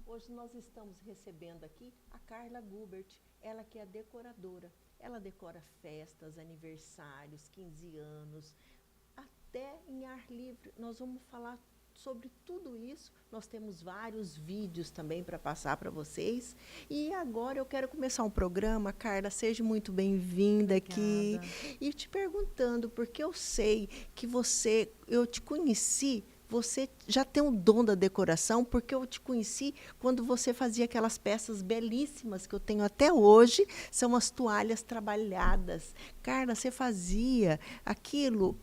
Hoje nós estamos recebendo aqui a Carla Gubert, ela que é decoradora. Ela decora festas, aniversários, 15 anos, até em ar livre. Nós vamos falar sobre tudo isso. Nós temos vários vídeos também para passar para vocês. E agora eu quero começar um programa. Carla, seja muito bem-vinda aqui. Obrigada. E te perguntando, porque eu sei que eu te conheci, você já tem o dom da decoração, porque eu te conheci quando você fazia aquelas peças belíssimas que eu tenho até hoje, são as toalhas trabalhadas. Carla, você fazia aquilo,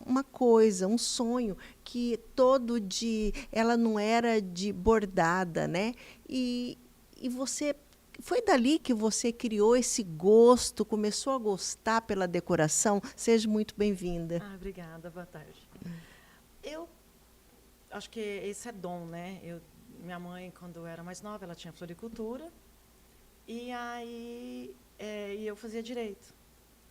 uma coisa, um sonho que todo de, ela não era de bordada, né? E você foi dali que você criou esse gosto, começou a gostar pela decoração. Seja muito bem-vinda. Obrigada. Boa tarde. Eu acho que esse é dom, né? Minha mãe, quando eu era mais nova, ela tinha floricultura e aí e eu fazia direito.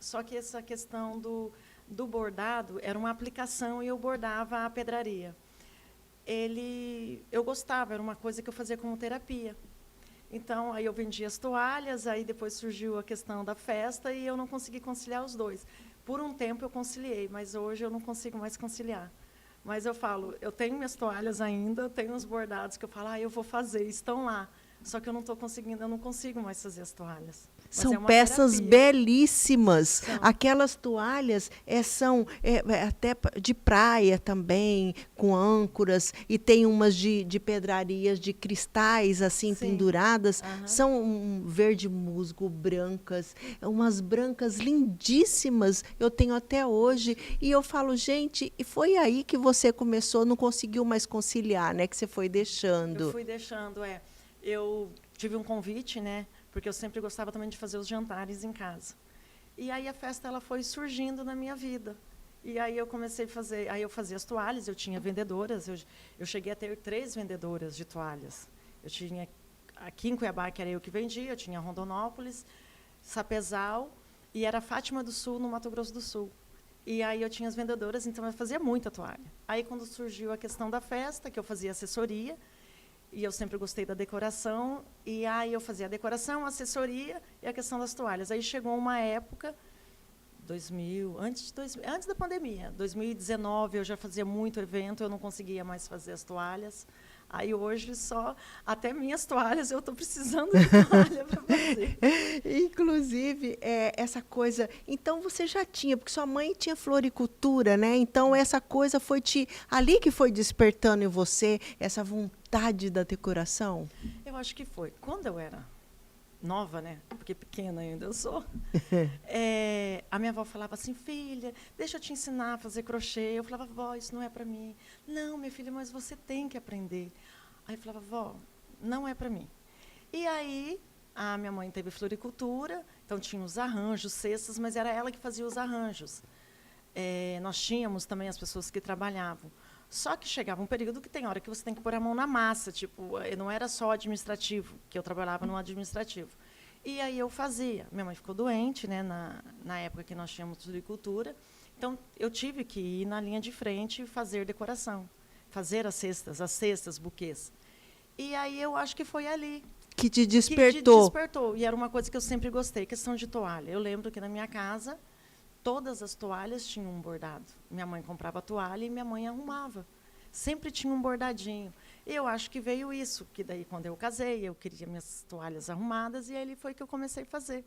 Só que essa questão do bordado era uma aplicação e eu bordava a pedraria. Eu gostava, era uma coisa que eu fazia como terapia. Então, aí eu vendia as toalhas, aí depois surgiu a questão da festa e eu não consegui conciliar os dois. Por um tempo eu conciliei, mas hoje eu não consigo mais conciliar. Mas eu falo, eu tenho minhas toalhas ainda, tenho uns bordados que eu falo, eu vou fazer, estão lá. Só que eu não estou conseguindo, eu não consigo mais fazer as toalhas. Mas São é uma peças terapia. belíssimas. São. Aquelas toalhas são até de praia também, com âncoras, e tem umas de pedrarias, de cristais assim Sim. penduradas. Aham. São verde musgo, brancas, umas brancas lindíssimas. Eu tenho até hoje. E eu falo, gente, e foi aí que você começou, não conseguiu mais conciliar, né? Que você foi Eu deixando. fui deixando, Eu tive um convite, né? Porque eu sempre gostava também de fazer os jantares em casa. E aí a festa ela foi surgindo na minha vida. E aí eu comecei a fazer, aí eu fazia as toalhas, eu tinha vendedoras, eu cheguei a ter 3 vendedoras de toalhas. Eu tinha aqui em Cuiabá, que era eu que vendia, eu tinha Rondonópolis, Sapezal e era Fátima do Sul, no Mato Grosso do Sul. E aí eu tinha as vendedoras, então eu fazia muita toalha. Aí quando surgiu a questão da festa, que eu fazia assessoria, e eu sempre gostei da decoração, e aí eu fazia a decoração, a assessoria e a questão das toalhas. Aí chegou uma época, 2000, antes da pandemia, 2019, eu já fazia muito evento, eu não conseguia mais fazer as toalhas. Aí hoje só, até minhas toalhas, eu estou precisando de toalha para fazer. Inclusive, essa coisa. Então você já tinha, porque sua mãe tinha floricultura, né? Então essa coisa foi ali que foi despertando em você essa vontade da decoração? Eu acho que foi. Quando eu era nova, né? Porque pequena ainda eu sou. A minha avó falava assim, filha, deixa eu te ensinar a fazer crochê. Eu falava, vó, isso não é para mim. Não, minha filha, mas você tem que aprender. Aí eu falava, vó, não é para mim. E aí a minha mãe teve floricultura, então tinha os arranjos, cestas, mas era ela que fazia os arranjos. Nós tínhamos também as pessoas que trabalhavam. Só que chegava um período que tem hora que você tem que pôr a mão na massa, tipo, não era só administrativo, que eu trabalhava no administrativo. E aí eu fazia. Minha mãe ficou doente, né, na época que nós tínhamos floricultura, então eu tive que ir na linha de frente e fazer decoração, fazer as cestas, buquês. E aí eu acho que foi ali Que te que despertou. despertou. E era uma coisa que eu sempre gostei, questão de toalha. Eu lembro que na minha casa, todas as toalhas tinham um bordado. Minha mãe comprava a toalha e minha mãe arrumava. Sempre tinha um bordadinho. E eu acho que veio isso, que daí quando eu casei, eu queria minhas toalhas arrumadas e aí foi que eu comecei a fazer.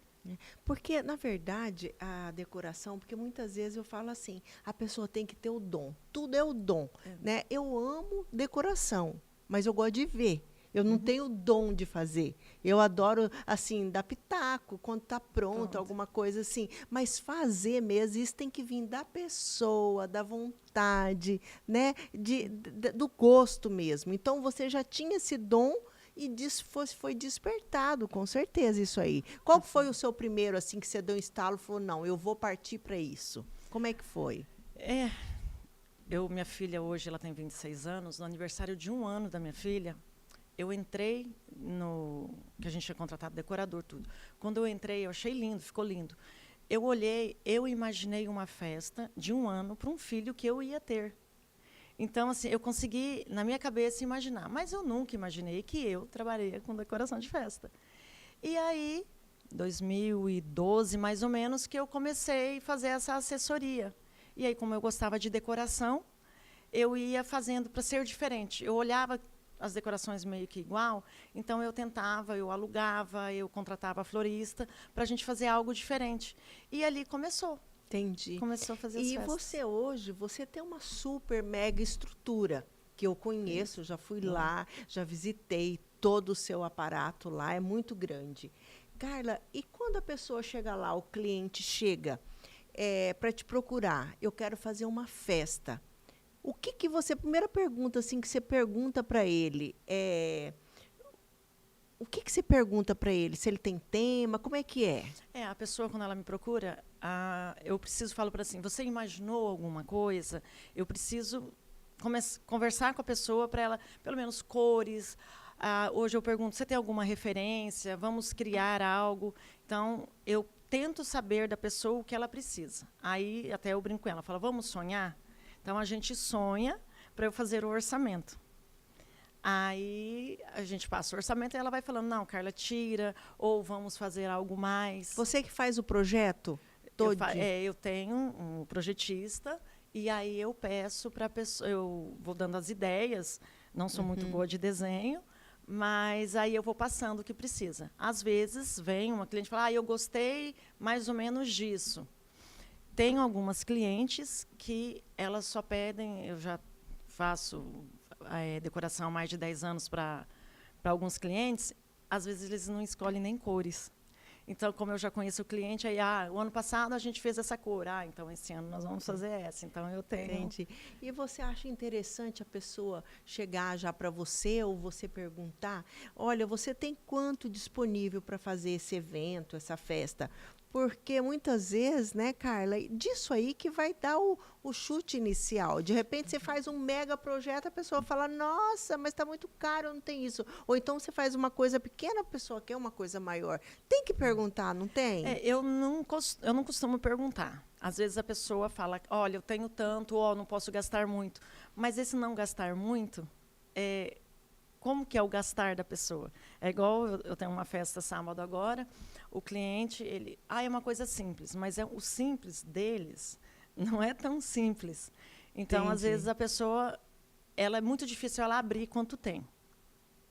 Porque, na verdade, a decoração, porque muitas vezes eu falo assim, a pessoa tem que ter o dom. Tudo é o dom, né? Eu amo decoração, mas eu gosto de ver. Eu não tenho o dom de fazer. Eu adoro, assim, dar pitaco, quando está pronto, Pronto. alguma coisa assim. Mas fazer mesmo, isso tem que vir da pessoa, da vontade, né? Do gosto mesmo. Então, você já tinha esse dom e foi despertado, com certeza, isso aí. Qual foi o seu primeiro, assim, que você deu um estalo e falou, não, eu vou partir para isso? Como é que foi? É, minha filha hoje, ela tem 26 anos, no aniversário de 1 ano da minha filha, eu entrei que a gente tinha contratado decorador, tudo. Quando eu entrei, eu achei lindo, ficou lindo. Eu olhei, eu imaginei uma festa de 1 ano para um filho que eu ia ter. Então, assim, eu consegui, na minha cabeça, imaginar. Mas eu nunca imaginei que eu trabalharia com decoração de festa. E aí, 2012, mais ou menos, que eu comecei a fazer essa assessoria. E aí, como eu gostava de decoração, eu ia fazendo para ser diferente. Eu olhava as decorações meio que igual, então eu tentava, eu alugava, eu contratava florista para a gente fazer algo diferente. E ali começou. Entendi. Começou a fazer as E festas. você hoje, você tem uma super mega estrutura que eu conheço, já fui lá, já visitei todo o seu aparato lá, é muito grande. Carla, e quando a pessoa chega lá, o cliente chega para te procurar, eu quero fazer uma festa. O que que você, a primeira pergunta assim que você pergunta para ele o que que você pergunta para ele? Se ele tem tema, como é que é? A pessoa, quando ela me procura, eu falo para assim, você imaginou alguma coisa? Eu preciso conversar com a pessoa para ela, pelo menos cores. Hoje eu pergunto, você tem alguma referência? Vamos criar algo? Então, eu tento saber da pessoa o que ela precisa. Aí, até eu brinco com ela, falo, vamos sonhar? Então, a gente sonha para eu fazer o orçamento. Aí a gente passa o orçamento e ela vai falando, não, Carla, tira, ou vamos fazer algo mais. Você que faz o projeto todo? Eu tenho um projetista e aí eu peço para a pessoa, eu vou dando as ideias, não sou muito boa de desenho, mas aí eu vou passando o que precisa. Às vezes vem uma cliente e fala, eu gostei mais ou menos disso. Tenho algumas clientes que elas só pedem, eu já faço decoração há mais de 10 anos para alguns clientes, às vezes eles não escolhem nem cores. Então, como eu já conheço o cliente, aí, o ano passado a gente fez essa cor, então esse ano nós vamos fazer essa. Então, eu tenho... Entendi. E você acha interessante a pessoa chegar já para você ou você perguntar, olha, você tem quanto disponível para fazer esse evento, essa festa? Porque muitas vezes, né, Carla, disso aí que vai dar o chute inicial. De repente você faz um mega projeto, a pessoa fala, nossa, mas está muito caro, eu não tem isso. Ou então você faz uma coisa pequena, a pessoa quer uma coisa maior. Tem que perguntar, não tem? Eu não costumo perguntar. Às vezes a pessoa fala, olha, eu tenho tanto, não posso gastar muito. Mas esse não gastar muito, como que é o gastar da pessoa? É igual, eu tenho uma festa sábado agora, o cliente, ele, é uma coisa simples, mas o simples deles não é tão simples. Então, Entendi. às vezes, a pessoa, ela é muito difícil ela abrir quanto tem.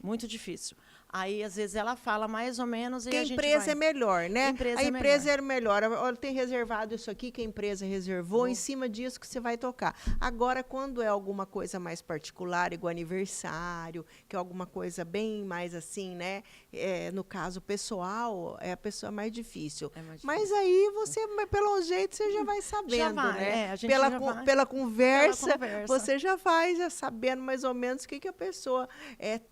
Muito difícil. Aí, às vezes, ela fala mais ou menos e a gente empresa vai... é melhor, né? Empresa a é empresa é melhor. Olha, tem reservado isso aqui que a empresa reservou, em cima disso que você vai tocar. Agora, quando é alguma coisa mais particular, igual aniversário, que é alguma coisa bem mais assim, né? No caso pessoal, é a pessoa mais difícil. É mais Mas difícil. aí, você, pelo jeito, você já vai sabendo, Já vai, né? a gente pela, já vai. pela conversa, Pela conversa. você já vai já sabendo mais ou menos o que a pessoa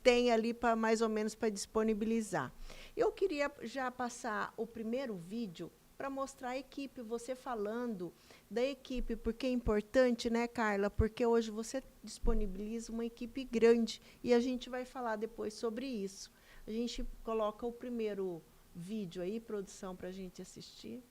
tem ali para mais ou menos para disponibilizar. Eu queria já passar o primeiro vídeo para mostrar a equipe, você falando da equipe, porque é importante, né, Carla? Porque hoje você disponibiliza uma equipe grande e a gente vai falar depois sobre isso. A gente coloca o primeiro vídeo aí, produção, para a gente assistir.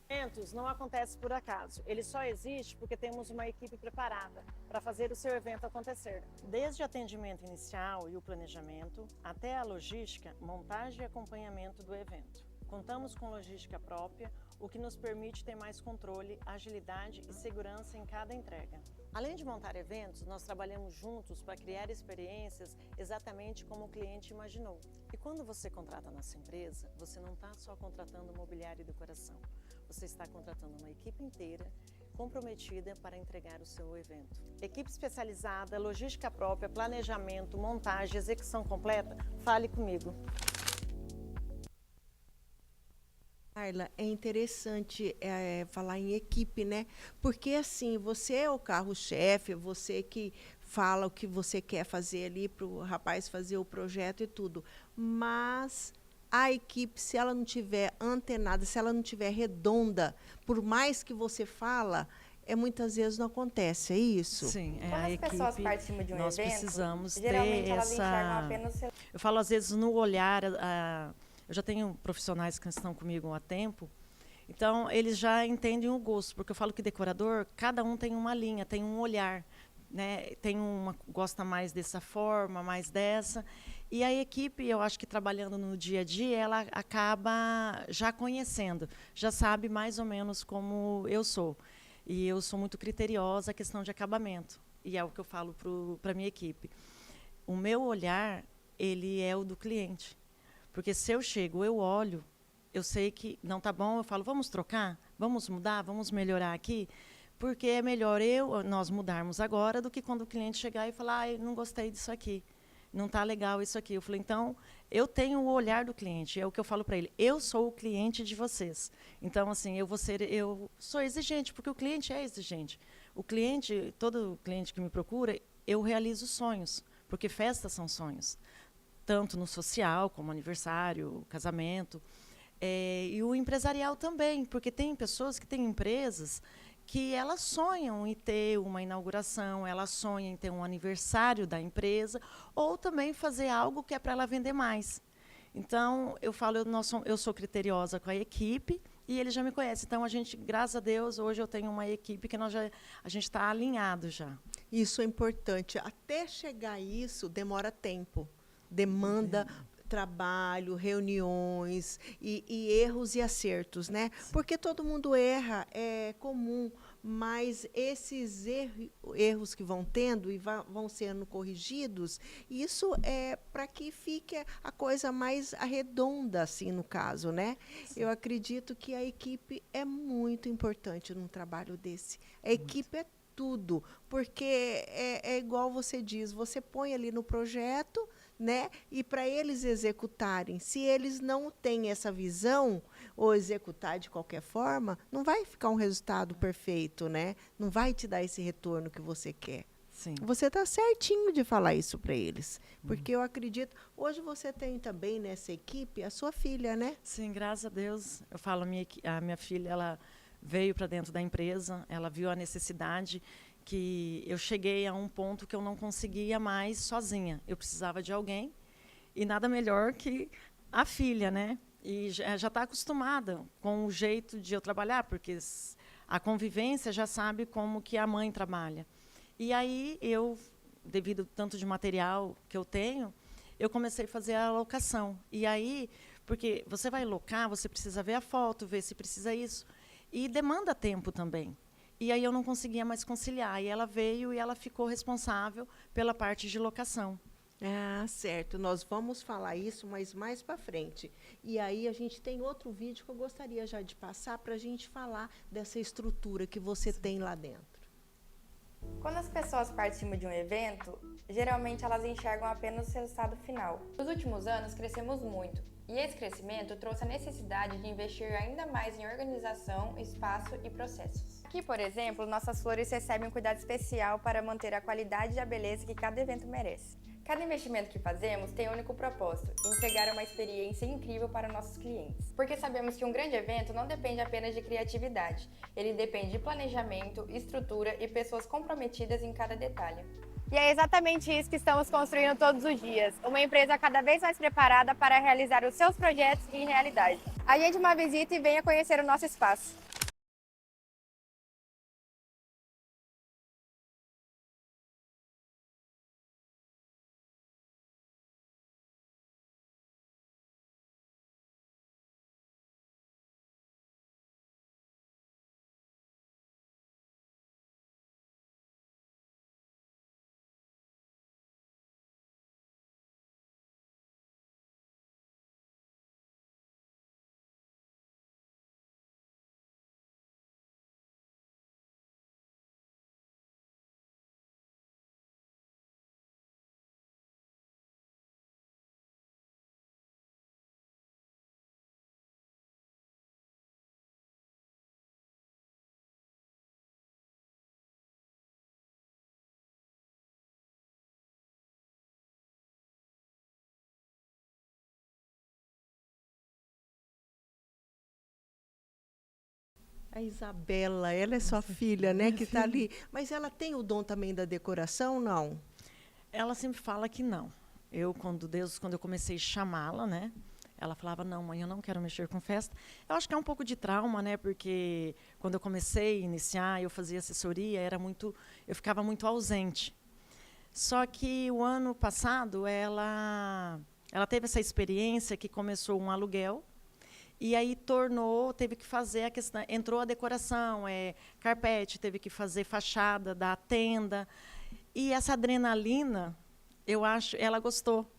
Eventos não acontece por acaso. Ele só existe porque temos uma equipe preparada para fazer o seu evento acontecer. Desde o atendimento inicial e o planejamento, até a logística, montagem e acompanhamento do evento. Contamos com logística própria, o que nos permite ter mais controle, agilidade e segurança em cada entrega. Além de montar eventos, nós trabalhamos juntos para criar experiências exatamente como o cliente imaginou. E quando você contrata a nossa empresa, você não está só contratando mobiliário e decoração. Você está contratando uma equipe inteira comprometida para entregar o seu evento. Equipe especializada, logística própria, planejamento, montagem, execução completa, fale comigo. Carla, é interessante falar em equipe, né? Porque, assim, você é o carro-chefe, você que fala o que você quer fazer ali para o rapaz fazer o projeto e tudo. Mas a equipe, se ela não tiver antenada, se ela não tiver redonda, por mais que você fala, muitas vezes não acontece, é isso? Sim, Quando a as equipe, pessoas participam de um nós evento, precisamos geralmente ter elas enxergam apenas o seu... Eu falo, às vezes, no olhar... Eu já tenho profissionais que estão comigo há tempo, então eles já entendem o gosto, porque eu falo que decorador, cada um tem uma linha, tem um olhar. né, gosta mais dessa forma, mais dessa. E a equipe, eu acho que trabalhando no dia a dia, ela acaba já conhecendo, já sabe mais ou menos como eu sou. E eu sou muito criteriosa a questão de acabamento. E é o que eu falo para a minha equipe. O meu olhar, ele é o do cliente. Porque se eu chego, eu olho, eu sei que não está bom, eu falo, vamos trocar? Vamos mudar? Vamos melhorar aqui? Porque é melhor nós mudarmos agora do que quando o cliente chegar e falar, não gostei disso aqui, não está legal isso aqui. Eu falei, então, eu tenho o olhar do cliente, é o que eu falo para ele, eu sou o cliente de vocês. Então, assim, eu sou exigente, porque o cliente é exigente. O cliente, todo cliente que me procura, eu realizo sonhos, porque festas são sonhos, tanto no social, como aniversário, casamento, e o empresarial também, porque tem pessoas que têm empresas que elas sonham em ter uma inauguração, elas sonham em ter um aniversário da empresa, ou também fazer algo que é para ela vender mais. Então, eu falo, eu sou criteriosa com a equipe, e ele já me conhece. Então, a gente, graças a Deus, hoje eu tenho uma equipe que a gente está alinhado já. Isso é importante. Até chegar a isso, demora tempo. Demanda trabalho, reuniões e erros e acertos, né? Sim. Porque todo mundo erra, é comum, mas esses erros que vão tendo e vão sendo corrigidos, isso é para que fique a coisa mais arredonda, assim, no caso, né? Sim. Eu acredito que a equipe é muito importante num trabalho desse. A equipe é tudo, porque é igual você diz, você põe ali no projeto, né? E para eles executarem, se eles não têm essa visão, ou executar de qualquer forma, não vai ficar um resultado perfeito, né? Não vai te dar esse retorno que você quer. Sim. Você está certinho de falar isso para eles, porque eu acredito. Hoje você tem também nessa equipe a sua filha, né? Sim, graças a Deus. Eu falo, a minha filha, ela veio para dentro da empresa, ela viu a necessidade, que eu cheguei a um ponto que eu não conseguia mais sozinha. Eu precisava de alguém, e nada melhor que a filha, né? E já está acostumada com o jeito de eu trabalhar, porque a convivência já sabe como que a mãe trabalha. E aí eu, devido ao tanto de material que eu tenho, eu comecei a fazer a alocação. E aí, porque você vai alocar, você precisa ver a foto, ver se precisa isso, e demanda tempo também. E aí eu não conseguia mais conciliar. E ela veio e ela ficou responsável pela parte de locação. Ah, certo. Nós vamos falar isso, mas mais para frente. E aí a gente tem outro vídeo que eu gostaria já de passar para a gente falar dessa estrutura que você tem lá dentro. Quando as pessoas participam de um evento, geralmente elas enxergam apenas o resultado final. Nos últimos anos, crescemos muito. E esse crescimento trouxe a necessidade de investir ainda mais em organização, espaço e processos. Aqui, por exemplo, nossas flores recebem um cuidado especial para manter a qualidade e a beleza que cada evento merece. Cada investimento que fazemos tem um único propósito: entregar uma experiência incrível para nossos clientes. Porque sabemos que um grande evento não depende apenas de criatividade, ele depende de planejamento, estrutura e pessoas comprometidas em cada detalhe. E é exatamente isso que estamos construindo todos os dias, uma empresa cada vez mais preparada para realizar os seus projetos em realidade. Agende uma visita e venha conhecer o nosso espaço. A Isabela, ela é sua filha, né, que está ali. Mas ela tem o dom também da decoração, não? Ela sempre fala que não. Quando eu comecei a chamá-la, né? Ela falava, não, mãe, eu não quero mexer com festa. Eu acho que é um pouco de trauma, né? Porque quando eu comecei a iniciar, eu fazia assessoria, eu ficava muito ausente. Só que o ano passado, ela teve essa experiência que começou um aluguel, e aí teve que fazer a questão, entrou a decoração, carpete, teve que fazer fachada da tenda. E essa adrenalina, eu acho, ela gostou.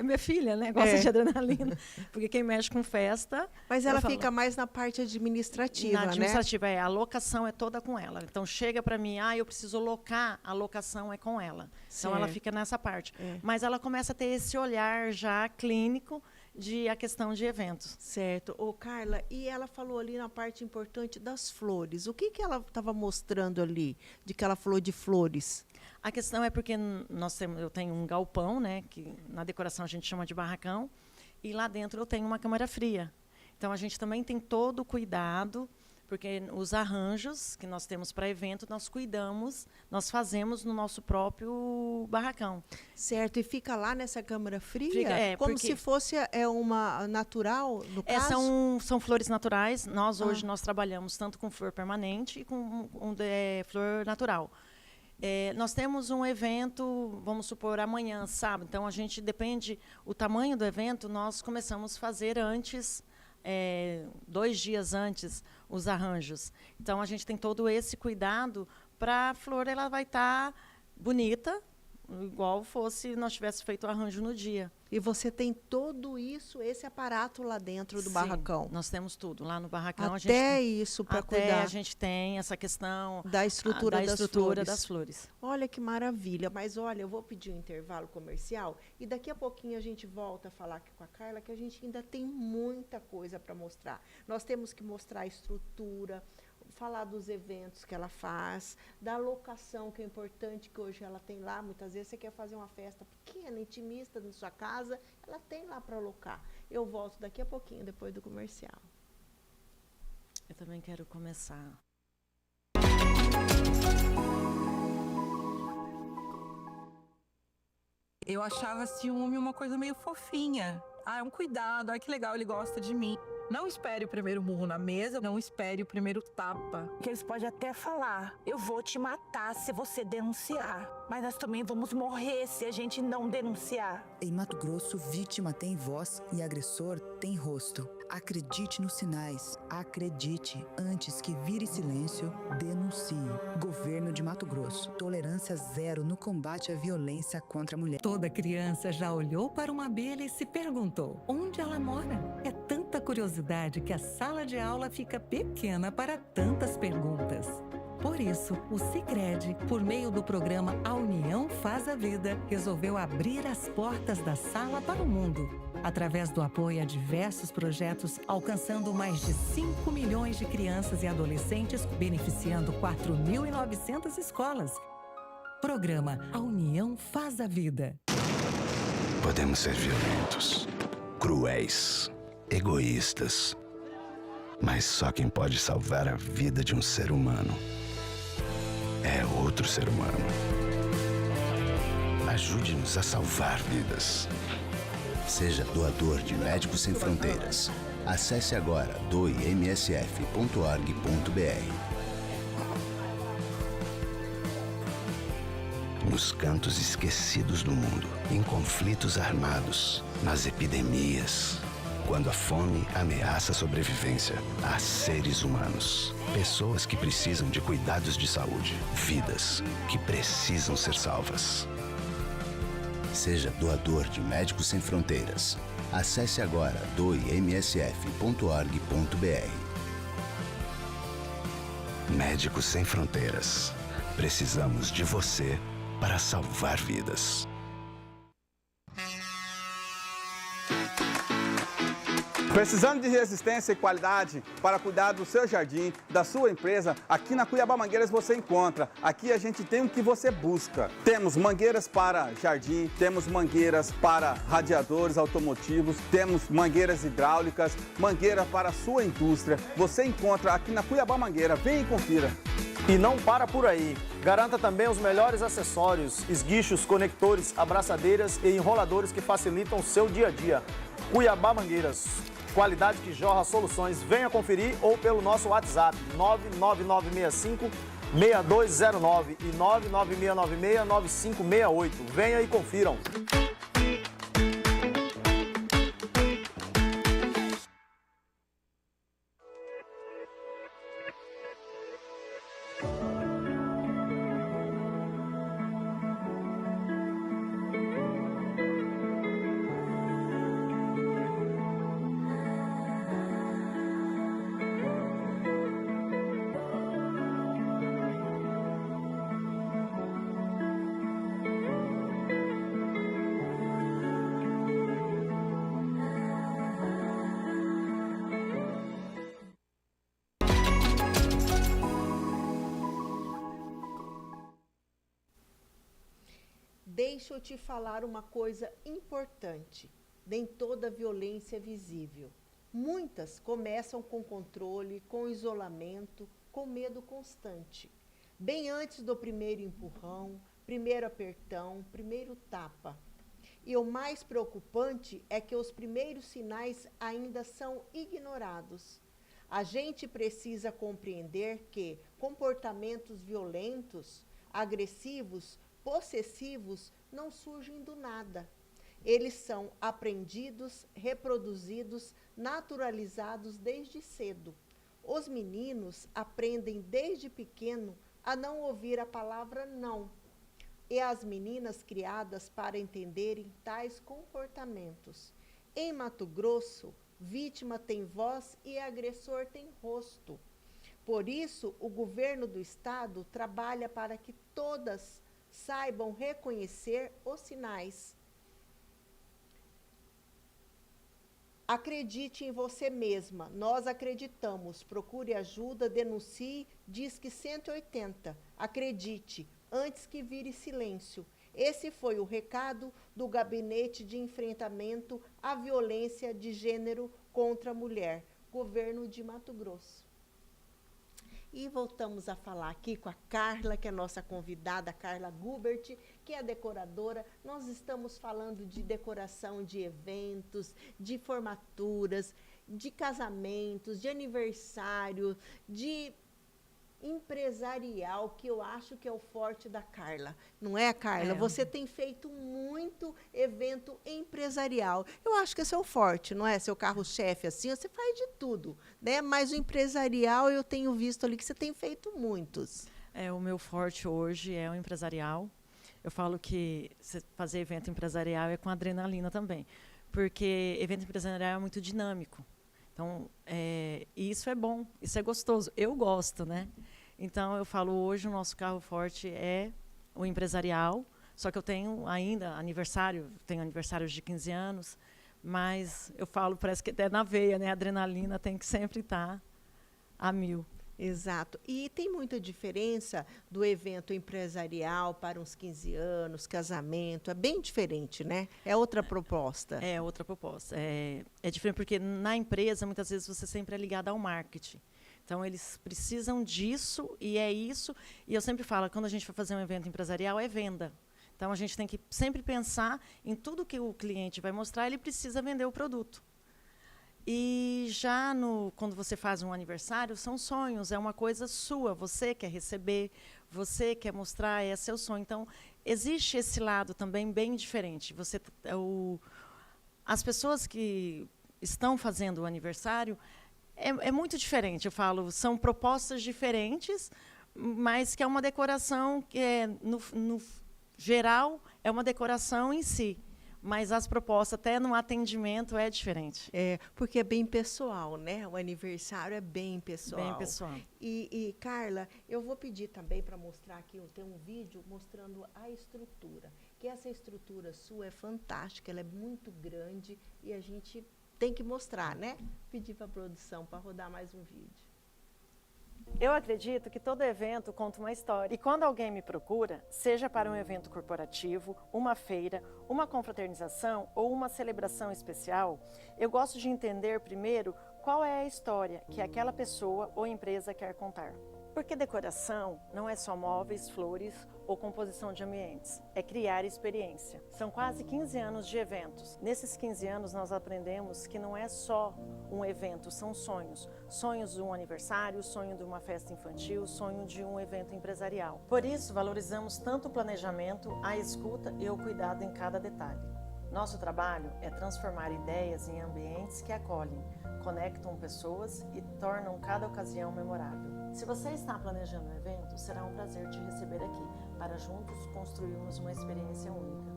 Minha filha, né, gosta de adrenalina, porque quem mexe com festa... Mas ela fica mais na parte administrativa, né? Na administrativa, a locação é toda com ela. Então, chega para mim, eu preciso locar, a locação é com ela. Certo. Então, ela fica nessa parte. Mas ela começa a ter esse olhar já clínico a questão de eventos. Certo. Carla, e ela falou ali na parte importante das flores. O que ela estava mostrando ali, de que ela falou de flores? A questão é porque eu tenho um galpão, né, que na decoração a gente chama de barracão, e lá dentro eu tenho uma câmara fria. Então, a gente também tem todo o cuidado, porque os arranjos que nós temos para evento, nós fazemos no nosso próprio barracão. Certo, e fica lá nessa câmara fria? Como se fosse uma natural, no caso? São flores naturais. Hoje nós trabalhamos tanto com flor permanente e com flor natural. Nós temos um evento, vamos supor, amanhã, sábado. Então, a gente depende, o tamanho do evento, nós começamos a fazer antes, 2 dias antes, os arranjos. Então, a gente tem todo esse cuidado para a flor, ela vai estar bonita, igual fosse nós tivéssemos feito o arranjo no dia. E você tem todo isso, esse aparato lá dentro do barracão? Nós temos tudo. Lá no barracão isso para cuidar. A gente tem essa questão da estrutura das flores. Olha que maravilha. Mas olha, eu vou pedir um intervalo comercial e daqui a pouquinho a gente volta a falar aqui com a Carla, que a gente ainda tem muita coisa para mostrar. Nós temos que mostrar a estrutura, falar dos eventos que ela faz, da locação, que é importante, que hoje ela tem lá. Muitas vezes você quer fazer uma festa pequena, intimista na sua casa, ela tem lá para alocar. Eu volto daqui a pouquinho, depois do comercial. Eu também quero começar. Eu achava ciúme uma coisa meio fofinha. É um cuidado, que legal, ele gosta de mim. Não espere o primeiro murro na mesa, não espere o primeiro tapa. Porque eles podem até falar, eu vou te matar se você denunciar. Mas nós também vamos morrer se a gente não denunciar. Em Mato Grosso, vítima tem voz e agressor tem rosto. Acredite nos sinais. Acredite. Antes que vire silêncio, denuncie. Governo de Mato Grosso. Tolerância zero no combate à violência contra a mulher. Toda criança já olhou para uma abelha e se perguntou onde ela mora. É tanta curiosidade que a sala de aula fica pequena para tantas perguntas. Por isso, o Sicredi, por meio do programa A União Faz a Vida, resolveu abrir as portas da sala para o mundo, através do apoio a diversos projetos, alcançando mais de 5 milhões de crianças e adolescentes, beneficiando 4.900 escolas. Programa A União Faz a Vida. Podemos ser violentos, cruéis, egoístas, mas só quem pode salvar a vida de um ser humano é outro ser humano. Ajude-nos a salvar vidas. Seja doador de Médicos Sem Fronteiras. Acesse agora doemsf.org.br. Nos cantos esquecidos do mundo, em conflitos armados, nas epidemias, quando a fome ameaça a sobrevivência, há seres humanos, pessoas que precisam de cuidados de saúde, vidas que precisam ser salvas. Seja doador de Médicos Sem Fronteiras. Acesse agora doemsf.org.br. Médicos Sem Fronteiras. Precisamos de você para salvar vidas. Precisando de resistência e qualidade para cuidar do seu jardim, da sua empresa, aqui na Cuiabá Mangueiras você encontra. Aqui a gente tem o que você busca. Temos mangueiras para jardim, temos mangueiras para radiadores automotivos, temos mangueiras hidráulicas, mangueira para a sua indústria. Você encontra aqui na Cuiabá Mangueira. Vem e confira. E não para por aí. Garanta também os melhores acessórios, esguichos, conectores, abraçadeiras e enroladores que facilitam o seu dia a dia. Cuiabá Mangueiras. Qualidade que jorra soluções. Venha conferir ou pelo nosso WhatsApp 99965-6209 e 99696-9568. Venha e confiram. Deixa eu te falar uma coisa importante. Nem toda violência é visível. Muitas começam com controle, com isolamento, com medo constante. Bem antes do primeiro empurrão, primeiro apertão, primeiro tapa. E o mais preocupante é que os primeiros sinais ainda são ignorados. A gente precisa compreender que comportamentos violentos, agressivos, possessivos não surgem do nada. Eles são aprendidos, reproduzidos, naturalizados desde cedo. Os meninos aprendem desde pequeno a não ouvir a palavra não. E as meninas criadas para entenderem tais comportamentos. Em Mato Grosso, vítima tem voz e agressor tem rosto. Por isso, o governo do estado trabalha para que todas saibam reconhecer os sinais. Acredite em você mesma. Nós acreditamos. Procure ajuda, denuncie, Disque 180. Acredite, antes que vire silêncio. Esse foi o recado do Gabinete de Enfrentamento à Violência de Gênero contra a Mulher, Governo de Mato Grosso. E voltamos a falar aqui com a Carla, que é a nossa convidada, Carla Gubert, que é a decoradora. Nós estamos falando de decoração de eventos, de formaturas, de casamentos, de aniversário, de empresarial, que eu acho que é o forte da Carla. Não é, Carla? É. Você tem feito muito evento empresarial. Eu acho que esse é o forte, não é? Seu carro-chefe, assim, você faz de tudo, né? Mas o empresarial, eu tenho visto ali que você tem feito muitos. O meu forte hoje é o empresarial. Eu falo que fazer evento empresarial é com adrenalina também, porque evento empresarial é muito dinâmico. Então, isso é bom, isso é gostoso. Eu gosto, né? Então, eu falo, hoje o nosso carro forte é o empresarial, só que eu tenho ainda tenho aniversários de 15 anos, mas eu falo, parece que até na veia, né? A adrenalina tem que sempre estar a 1000. Exato. E tem muita diferença do evento empresarial para uns 15 anos, casamento. É bem diferente, né? É outra proposta. É outra proposta. É diferente porque na empresa, muitas vezes, você sempre é ligado ao marketing. Então, eles precisam disso e é isso. E eu sempre falo, quando a gente vai fazer um evento empresarial, é venda. Então, a gente tem que sempre pensar em tudo que o cliente vai mostrar, ele precisa vender o produto. E já quando você faz um aniversário, são sonhos, é uma coisa sua. Você quer receber, você quer mostrar, é seu sonho. Então, existe esse lado também bem diferente. As pessoas que estão fazendo o aniversário, é muito diferente. Eu falo, são propostas diferentes, mas que é uma decoração que, no geral, é uma decoração em si. Mas as propostas, até no atendimento, é diferente. Porque é bem pessoal, né? O aniversário é bem pessoal. Bem pessoal. E Carla, eu vou pedir também para mostrar aqui, tem um vídeo mostrando a estrutura. Que essa estrutura sua é fantástica, ela é muito grande e a gente tem que mostrar, né? Pedir para a produção para rodar mais um vídeo. Eu acredito que todo evento conta uma história. E quando alguém me procura, seja para um evento corporativo, uma feira, uma confraternização ou uma celebração especial, eu gosto de entender primeiro qual é a história que aquela pessoa ou empresa quer contar. Porque decoração não é só móveis, flores ou composição de ambientes, é criar experiência. São quase 15 anos de eventos. Nesses 15 anos nós aprendemos que não é só um evento, são sonhos. Sonhos de um aniversário, sonho de uma festa infantil, sonho de um evento empresarial. Por isso valorizamos tanto o planejamento, a escuta e o cuidado em cada detalhe. Nosso trabalho é transformar ideias em ambientes que acolhem, conectam pessoas e tornam cada ocasião memorável. Se você está planejando um evento, será um prazer te receber aqui, para juntos construirmos uma experiência única.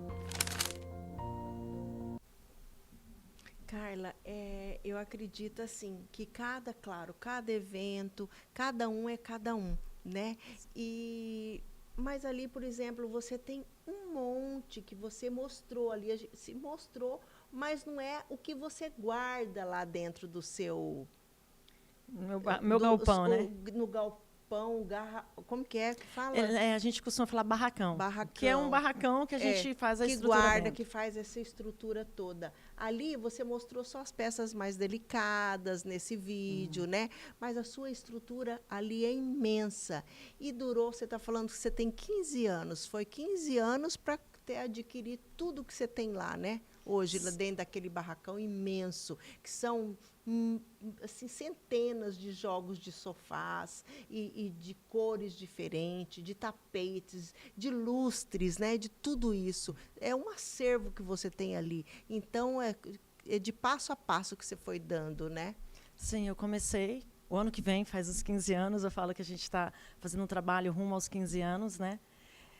Carla, eu acredito assim que cada evento, cada um é cada um, né? Mas ali, por exemplo, você tem um monte que você mostrou ali, se mostrou, mas não é o que você guarda lá dentro do seu... Meu galpão, né? No galpão, como que é que fala? A gente costuma falar barracão. Que é um barracão que a gente faz a estrutura que guarda, dentro. que faz essa estrutura toda. Ali você mostrou só as peças mais delicadas nesse vídeo, né? Mas a sua estrutura ali é imensa. E durou, você está falando que você tem 15 anos. Foi 15 anos para adquirir tudo que você tem lá, né? Hoje, lá dentro daquele barracão imenso, que são assim, centenas de jogos de sofás e de cores diferentes, de tapetes, de lustres, né? De tudo isso. É um acervo que você tem ali. Então, é de passo a passo que você foi dando, né? Sim, eu comecei. O ano que vem, faz os 15 anos, eu falo que a gente está fazendo um trabalho rumo aos 15 anos, né?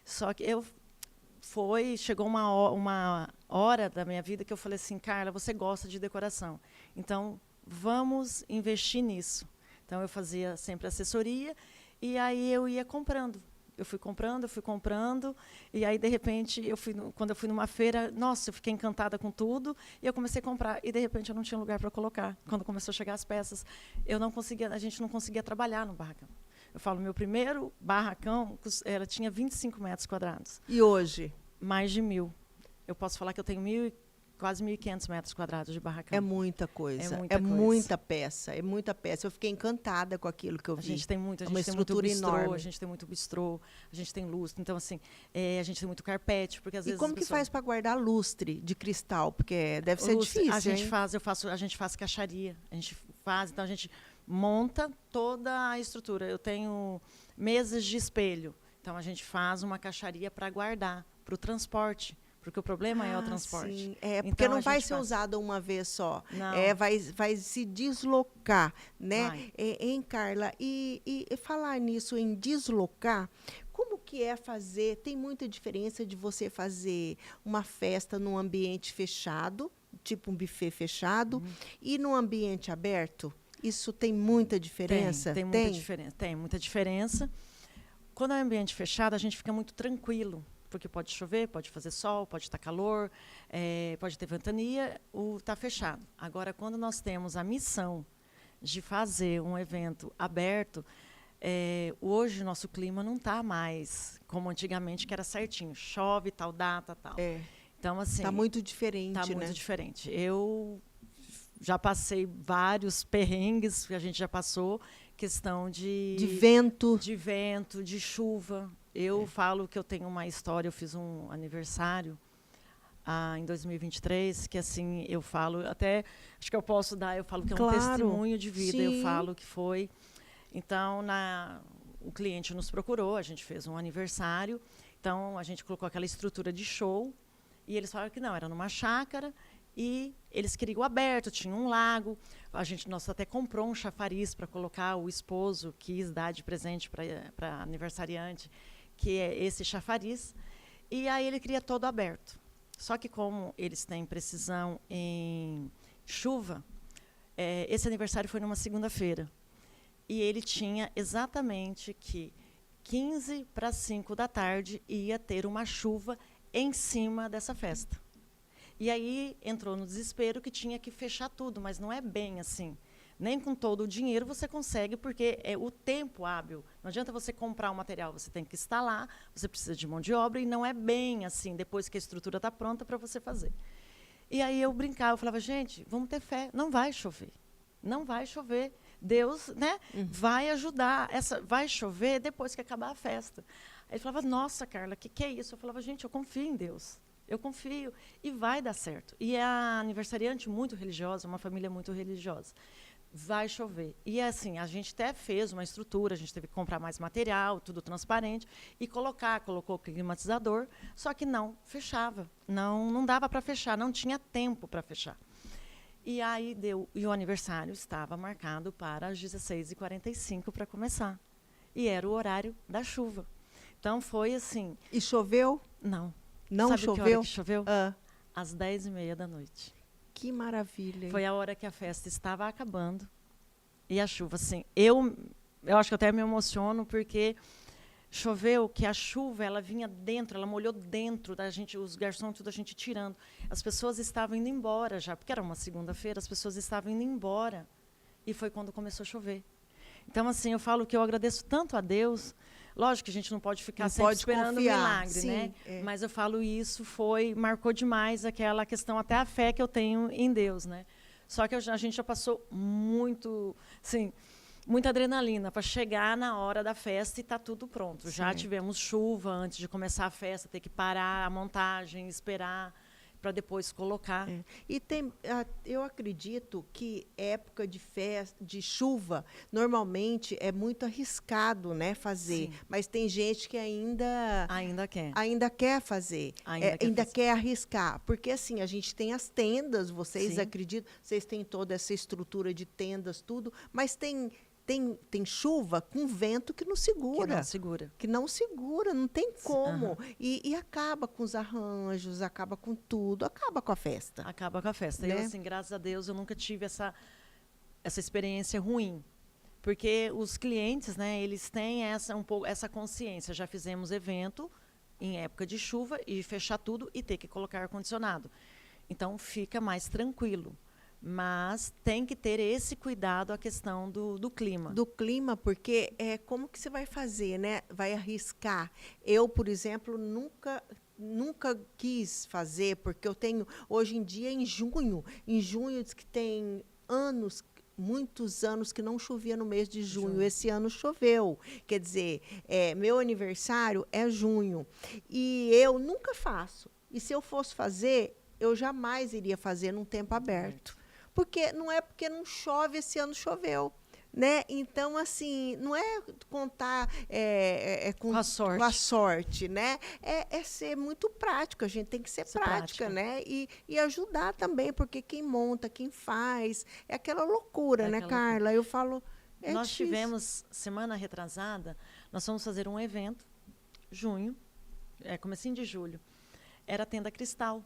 Só que chegou uma hora da minha vida que eu falei assim, Carla, você gosta de decoração, então vamos investir nisso. Então eu fazia sempre assessoria e aí eu ia comprando. Eu fui comprando, e aí, de repente, quando eu fui numa feira, nossa, eu fiquei encantada com tudo, e eu comecei a comprar, e, de repente, eu não tinha lugar para colocar. Quando começou a chegar as peças, a gente não conseguia trabalhar no barracão. Eu falo, meu primeiro barracão tinha 25 metros quadrados. E hoje? Mais de 1.000. Eu posso falar que eu tenho quase 1.500 metros quadrados de barracão. É muita coisa. É muita peça. É muita peça. Eu fiquei encantada com aquilo que eu vi. A gente tem muito enorme. A gente tem muito bistrô, a gente tem lustre. Então, assim, a gente tem muito carpete, porque às vezes. E como que faz para guardar lustre de cristal? Porque deve ser difícil. A gente faz caixaria. Então a gente monta toda a estrutura. Eu tenho mesas de espelho. Então a gente faz uma caixaria para guardar, para o transporte. Porque o problema é o transporte. Sim. Porque então, não vai ser usada uma vez só. Não. Vai se deslocar, né? Vai. Hein, Carla? E falar nisso, em deslocar, como que é fazer? Tem muita diferença de você fazer uma festa num ambiente fechado, tipo um buffet fechado, e num ambiente aberto? Isso tem muita diferença? Tem muita diferença. Tem muita diferença. Quando é ambiente fechado, a gente fica muito tranquilo. Porque pode chover, pode fazer sol, pode estar calor, pode ter ventania, está fechado. Agora, quando nós temos a missão de fazer um evento aberto, hoje o nosso clima não está mais como antigamente, que era certinho, chove, tal data, tal. Então, assim, está muito diferente, né? Está muito né? diferente. Eu já passei vários perrengues que a gente já passou, questão de vento, de chuva. Eu falo que eu tenho uma história, eu fiz um aniversário em 2023, que assim, eu falo, até acho que eu posso dar, eu falo que é um testemunho de vida, sim. Eu falo que foi. Então, o cliente nos procurou, a gente fez um aniversário, então a gente colocou aquela estrutura de show, e eles falaram que não, era numa chácara, e eles queriam aberto, tinha um lago, nós até comprou um chafariz para colocar, o esposo quis dar de presente para aniversariante, que é esse chafariz, e aí ele queria todo aberto. Só que como eles têm precisão em chuva, esse aniversário foi numa segunda-feira, e ele tinha exatamente que 15 para 5 da tarde ia ter uma chuva em cima dessa festa. E aí entrou no desespero que tinha que fechar tudo, mas não é bem assim. Nem com todo o dinheiro você consegue, porque é o tempo hábil. Não adianta você comprar o material, você tem que instalar, você precisa de mão de obra, e não é bem assim, depois que a estrutura está pronta para você fazer. E aí eu brincava, eu falava, gente, vamos ter fé, não vai chover. Não vai chover. Deus, né, vai ajudar, vai chover depois que acabar a festa. Aí ele falava, nossa, Carla, que é isso? Eu falava, gente, eu confio em Deus. Eu confio e vai dar certo. E é a aniversariante muito religiosa, uma família muito religiosa. Vai chover. E assim, a gente até fez uma estrutura, a gente teve que comprar mais material, tudo transparente, e colocou climatizador, só que não fechava. Não dava para fechar, não tinha tempo para fechar. E aí e o aniversário estava marcado para as 16h45 para começar. E era o horário da chuva. Então foi assim. E choveu? Não. Não Sabe choveu? Que hora que choveu? Às 10h30 da noite. Que maravilha. Hein? Foi a hora que a festa estava acabando. E a chuva, assim, eu acho que eu até me emociono, porque choveu que a chuva, ela vinha dentro, ela molhou dentro da gente, os garçons, tudo a gente tirando. As pessoas estavam indo embora já, porque era uma segunda-feira, as pessoas estavam indo embora. E foi quando começou a chover. Então, assim, eu falo que eu agradeço tanto a Deus. Lógico que a gente não pode ficar sempre esperando um milagre, sim, né? Mas eu falo isso, marcou demais aquela questão, até a fé que eu tenho em Deus, né? Só que a gente já passou muita adrenalina para chegar na hora da festa e tá tudo pronto. Sim. Já tivemos chuva antes de começar a festa, ter que parar a montagem, esperar para depois colocar. E eu acredito que época de festa, de chuva, normalmente é muito arriscado, né, fazer. Sim. Mas tem gente que ainda quer fazer, ainda quer arriscar, porque assim a gente tem as tendas, vocês acreditam, vocês têm toda essa estrutura de tendas, tudo, mas tem chuva com vento que não segura. Que não segura, não tem como. E acaba com os arranjos, acaba com tudo, acaba com a festa. Acaba com a festa. Né? Eu, assim, graças a Deus, eu nunca tive essa experiência ruim. Porque os clientes, né, eles têm essa consciência. Já fizemos evento em época de chuva e fechar tudo e ter que colocar ar-condicionado. Então, fica mais tranquilo. Mas tem que ter esse cuidado, a questão do clima. Do clima, porque como que você vai fazer, né? Vai arriscar. Eu, por exemplo, nunca quis fazer, porque eu tenho, hoje em dia, em junho diz que tem muitos anos que não chovia no mês de junho. Esse ano choveu. Quer dizer, meu aniversário é junho. E eu nunca faço. E se eu fosse fazer, eu jamais iria fazer num tempo aberto. Porque não é porque não chove, esse ano choveu. Né? Então, assim, não é contar com a sorte, né? É ser muito prático, a gente tem que ser prática, né? E ajudar também, porque quem monta, quem faz, é aquela loucura, né, Carla? Eu falo, nós difícil. Tivemos, semana retrasada, nós fomos fazer um evento, junho, comecinho de julho, era a Tenda Cristal.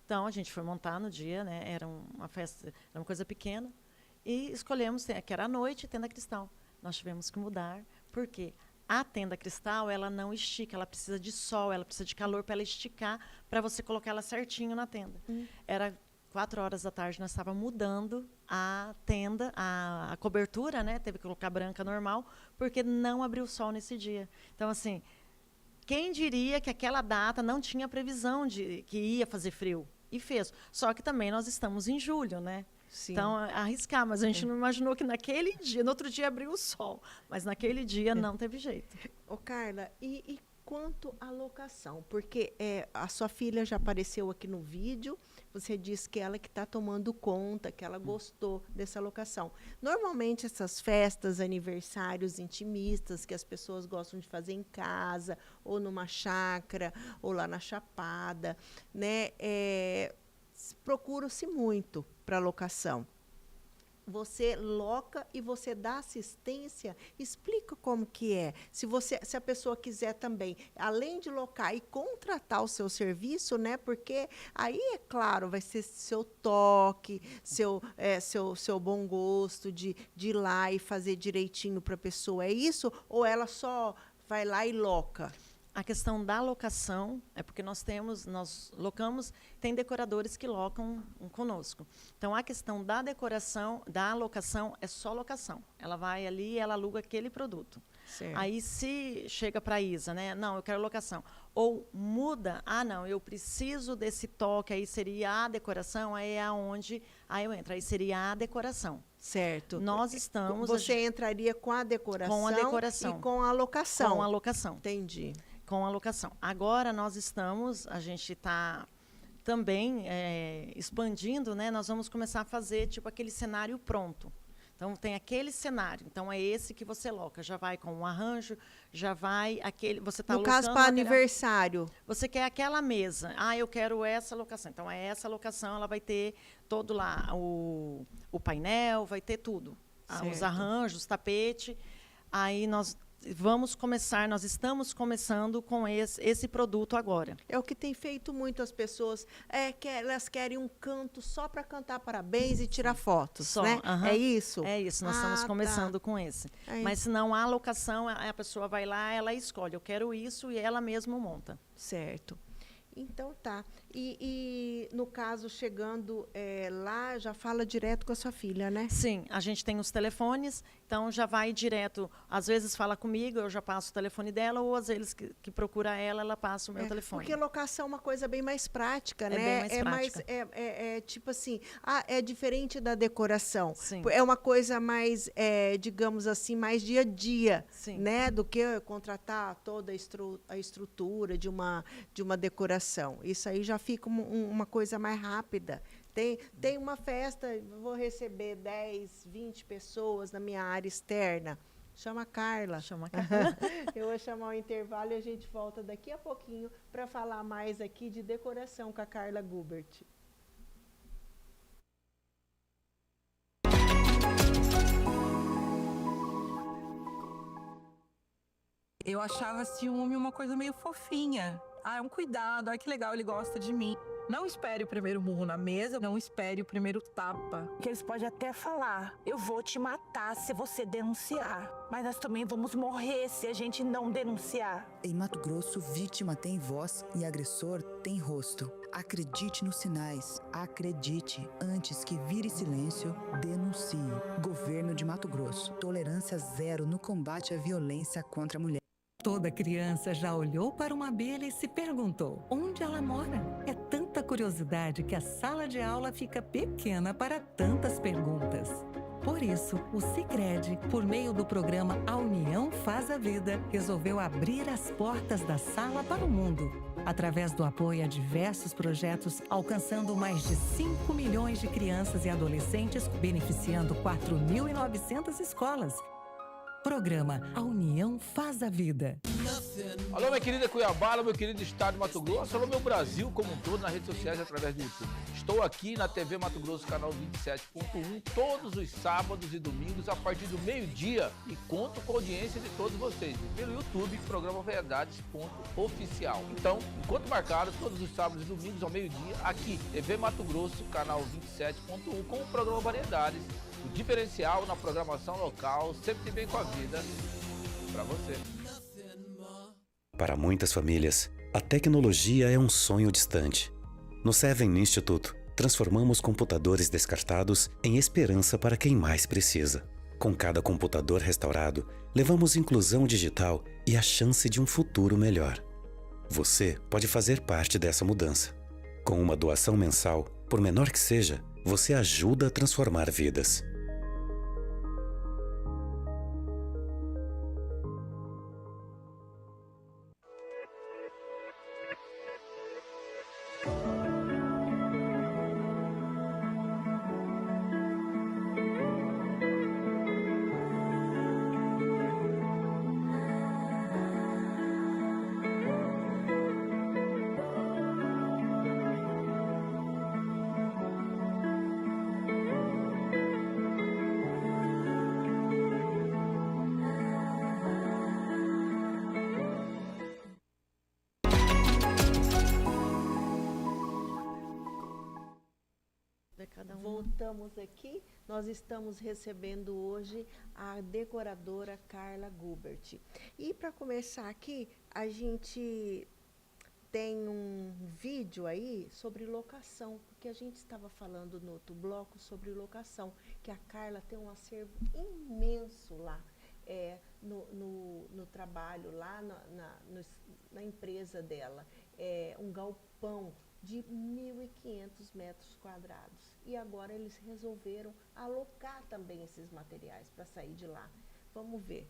Então, a gente foi montar no dia, né? Era uma festa, era uma coisa pequena. E escolhemos, que era à noite, Tenda Cristal. Nós tivemos que mudar, porque a Tenda Cristal, ela não estica, ela precisa de sol, ela precisa de calor para ela esticar, para você colocar ela certinho na tenda. Era 4h da tarde, nós estávamos mudando a tenda, a cobertura, né? Teve que colocar branca normal, porque não abriu sol nesse dia. Então, assim, quem diria que aquela data não tinha previsão de que ia fazer frio? E fez. Só que também nós estamos em julho, né? Sim. Então, arriscar. Mas a gente não imaginou que naquele dia, no outro dia abriu o sol. Mas naquele dia não teve jeito. Ô, Carla, e quanto à locação? Porque a sua filha já apareceu aqui no vídeo, você disse que ela que está tomando conta, que ela gostou dessa locação. Normalmente, essas festas, aniversários intimistas, que as pessoas gostam de fazer em casa, ou numa chácara, ou lá na Chapada, né? Procura-se muito para locação. Você loca e você dá assistência, explica como que é. Se a pessoa quiser também, além de locar e contratar o seu serviço, né? Porque aí, é claro, vai ser seu toque, seu bom gosto de ir lá e fazer direitinho para a pessoa. É isso? Ou ela só vai lá e loca? A questão da locação é porque nós locamos, tem decoradores que locam conosco. Então, a questão da decoração, da locação, é só locação. Ela vai ali e ela aluga aquele produto. Certo. Aí, se chega para a Isa, né? Não, eu quero locação. Ou muda, não, eu preciso desse toque, aí seria a decoração, aí é onde eu entro. Aí seria a decoração. Certo. Nós estamos... Você entraria com a decoração, com a decoração e com a locação. Com a locação. Entendi. Com a locação. Agora a gente está também expandindo, né? Nós vamos começar a fazer tipo aquele cenário pronto. Então, tem aquele cenário. Então, é esse que você loca. Já vai com um arranjo, já vai aquele... Você tá no caso, para aniversário. Você quer aquela mesa. Ah, eu quero essa locação. Então, é essa locação, ela vai ter todo lá o painel, vai ter tudo. Os arranjos, tapete. Aí, nós estamos começando com esse produto agora. É o que tem feito muito as pessoas, que elas querem um canto só para cantar parabéns e tirar fotos, só, né? É isso? É isso, nós estamos começando com esse. Mas se não há locação, a pessoa vai lá, ela escolhe, eu quero isso, e ela mesma monta. Certo. Então tá. E no caso, chegando lá, já fala direto com a sua filha, né? Sim, a gente tem os telefones, então já vai direto. Às vezes fala comigo, eu já passo o telefone dela, ou às vezes que procura ela passa o meu telefone. Porque locação é uma coisa bem mais prática, né? Bem mais prática. Tipo assim, é diferente da decoração. Sim. É uma coisa mais, digamos assim, mais dia a dia, Sim. né? Do que contratar toda a estrutura de uma decoração. Isso aí já fica uma coisa mais rápida. Tem uma festa, vou receber 10, 20 pessoas na minha área externa. Chama a Carla. Chama a Carla. Eu vou chamar o intervalo e a gente volta daqui a pouquinho para falar mais aqui de decoração com a Carla Gubert. Eu achava ciúme uma coisa meio fofinha. Ah, é um cuidado, que legal, ele gosta de mim. Não espere o primeiro murro na mesa, não espere o primeiro tapa. Que eles podem até falar, eu vou te matar se você denunciar. Mas nós também vamos morrer se a gente não denunciar. Em Mato Grosso, vítima tem voz e agressor tem rosto. Acredite nos sinais. Acredite. Antes que vire silêncio, denuncie. Governo de Mato Grosso. Tolerância zero no combate à violência contra a mulher. Toda criança já olhou para uma abelha e se perguntou onde ela mora. É tanta curiosidade que a sala de aula fica pequena para tantas perguntas. Por isso, o Sicredi, por meio do programa A União Faz a Vida, resolveu abrir as portas da sala para o mundo, através do apoio a diversos projetos, alcançando mais de 5 milhões de crianças e adolescentes, beneficiando 4.900 escolas. Programa A União Faz a Vida. Alô, minha querida Cuiabá, alô, meu querido estado de Mato Grosso, alô, meu Brasil como um todo, nas redes sociais e através do YouTube. Estou aqui na TV Mato Grosso, canal 27.1, todos os sábados e domingos, a partir do meio-dia, e conto com a audiência de todos vocês. E pelo YouTube, programa Verdades.oficial. Então, encontro marcado, todos os sábados e domingos ao meio-dia, aqui, TV Mato Grosso, canal 27.1, com o programa Variedades. O diferencial na programação local, sempre bem com a vida, para você. Para muitas famílias, a tecnologia é um sonho distante. No Seven Institute, transformamos computadores descartados em esperança para quem mais precisa. Com cada computador restaurado, levamos inclusão digital e a chance de um futuro melhor. Você pode fazer parte dessa mudança. Com uma doação mensal, por menor que seja, você ajuda a transformar vidas. Voltamos aqui, nós estamos recebendo hoje a decoradora Carla Gubert. E para começar aqui, a gente tem um vídeo aí sobre locação, porque a gente estava falando no outro bloco sobre locação, que a Carla tem um acervo imenso lá no trabalho, lá na empresa dela. É um galpão de 1.500 metros quadrados. E agora eles resolveram alocar também esses materiais para sair de lá. Vamos ver.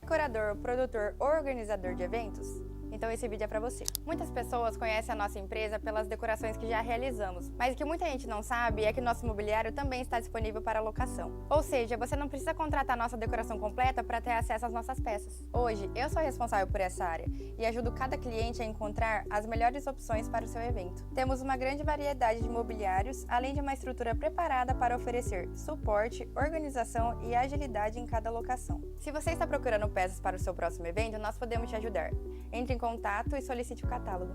Decorador, produtor ou organizador de eventos? Então esse vídeo é para você. Muitas pessoas conhecem a nossa empresa pelas decorações que já realizamos, mas o que muita gente não sabe é que nosso mobiliário também está disponível para locação. Ou seja, você não precisa contratar a nossa decoração completa para ter acesso às nossas peças. Hoje, eu sou responsável por essa área e ajudo cada cliente a encontrar as melhores opções para o seu evento. Temos uma grande variedade de mobiliários, além de uma estrutura preparada para oferecer suporte, organização e agilidade em cada locação. Se você está procurando peças para o seu próximo evento, nós podemos te ajudar. Entre em contato e solicite o catálogo.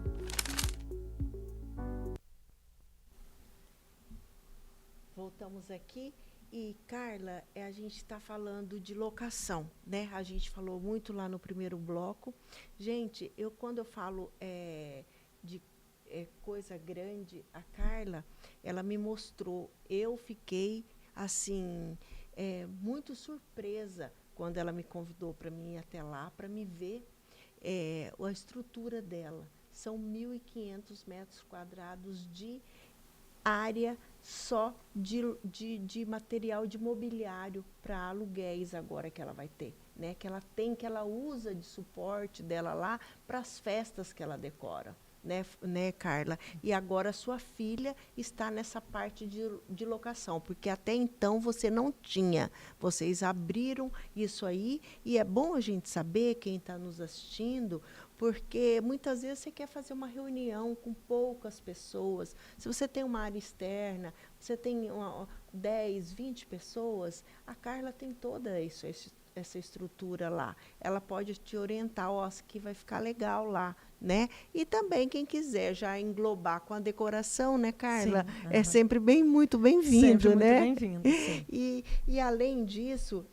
Voltamos aqui e, Carla, a gente está falando de locação, né? A gente falou muito lá no primeiro bloco. Gente, quando eu falo de coisa grande, a Carla, ela me mostrou. Eu fiquei, assim, muito surpresa quando ela me convidou para mim ir até lá, para me ver a estrutura dela. São 1.500 metros quadrados de área só de material de mobiliário para aluguéis agora que ela vai ter, né? Que ela usa de suporte dela lá para as festas que ela decora. Né, Carla? E agora sua filha está nessa parte de locação, porque até então você não tinha. Vocês abriram isso aí, e é bom a gente saber, quem está nos assistindo, porque muitas vezes você quer fazer uma reunião com poucas pessoas. Se você tem uma área externa, você tem 10, 20 pessoas, a Carla tem toda isso, essa estrutura lá. Ela pode te orientar, isso aqui vai ficar legal lá, né? E também quem quiser já englobar com a decoração, né, Carla? Sim, é sempre muito bem-vindo, sempre né? Muito bem-vindo, sim. E além disso,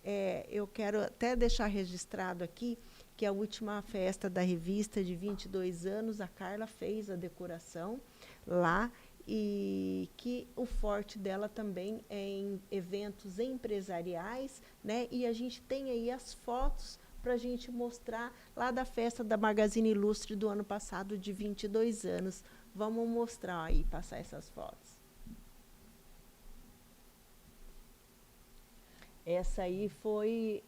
eu quero até deixar registrado aqui que a última festa da revista de 22 anos, a Carla fez a decoração lá, e que o forte dela também é em eventos empresariais, né? E a gente tem aí as fotos para a gente mostrar lá da festa da Magazine Ilustre do ano passado, de 22 anos. Vamos mostrar aí, passar essas fotos. Essa aí foi...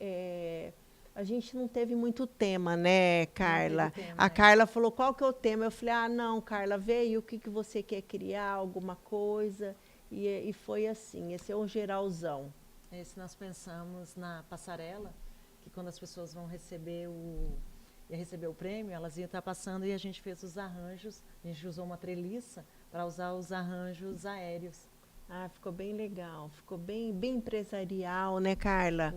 a gente não teve muito tema, né, Carla? A Carla falou, qual que é o tema? Eu falei, não, Carla, veio, o que você quer criar, alguma coisa? E foi assim, esse é um geralzão. Esse nós pensamos na passarela, que quando as pessoas vão receber o prêmio, elas iam estar passando e a gente fez os arranjos, a gente usou uma treliça para usar os arranjos aéreos. Ficou bem legal, ficou bem empresarial, né, Carla?